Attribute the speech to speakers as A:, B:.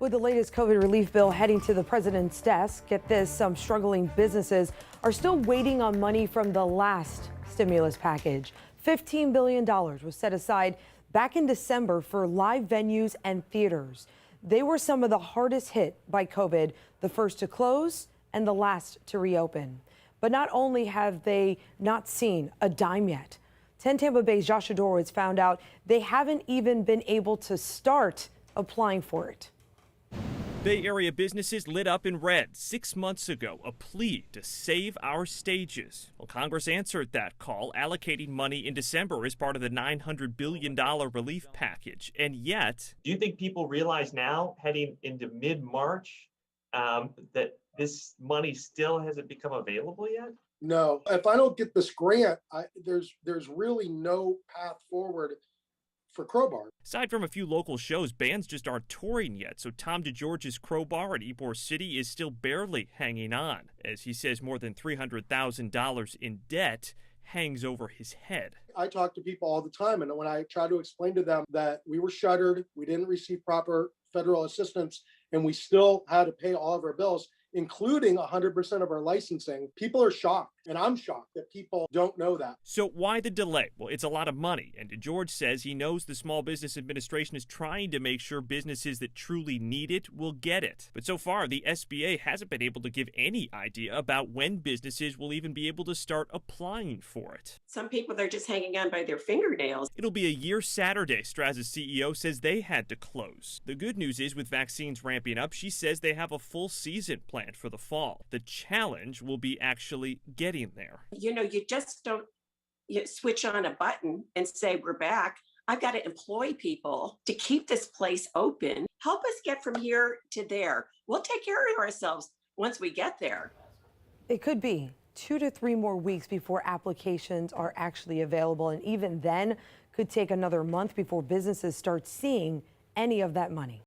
A: With the latest COVID relief bill heading to the president's desk, get this, some struggling businesses are still waiting on money from the last stimulus package. $15 billion was set aside back in December for live venues and theaters. They were some of the hardest hit by COVID, the first to close and the last to reopen. But not only have they not seen a dime yet, 10 Tampa Bay's Joshua Dorowitz found out they haven't even been able to start applying for it.
B: Bay Area businesses lit up in red 6 months ago, a plea to save our stages. Well, Congress answered that call, allocating money in December as part of the $900 billion relief package. And yet,
C: do you think people realize now, heading into mid-March, that this money still hasn't become available yet?
D: No. If I don't get this grant, there's really no path forward for Crowbar.
B: Aside from a few local shows, bands just aren't touring yet, so Tom DeGeorge's Crowbar at Ybor City is still barely hanging on, as he says more than $300,000 in debt hangs over his head.
D: I talk to people all the time, and when I try to explain to them that we were shuttered, we didn't receive proper federal assistance, and we still had to pay all of our bills, including 100% of our licensing, people are shocked. And I'm shocked that people don't know that.
B: So why the delay? Well, it's a lot of money. And DeGeorge says he knows the Small Business Administration is trying to make sure businesses that truly need it will get it. But so far, the SBA hasn't been able to give any idea about when businesses will even be able to start applying for it.
E: Some people, they're just hanging on by their fingernails.
B: It'll be a year Saturday, Straz's CEO says they had to close. The good news is with vaccines ramping up, she says they have a full season planned for the fall. The challenge will be actually getting there.
E: You know, you just don't switch on a button and say, we're back. I've got to employ people to keep this place open. Help us get from here to there. We'll take care of ourselves once we get there.
A: It could be 2 to 3 more weeks before applications are actually available. And even then, could take another month before businesses start seeing any of that money.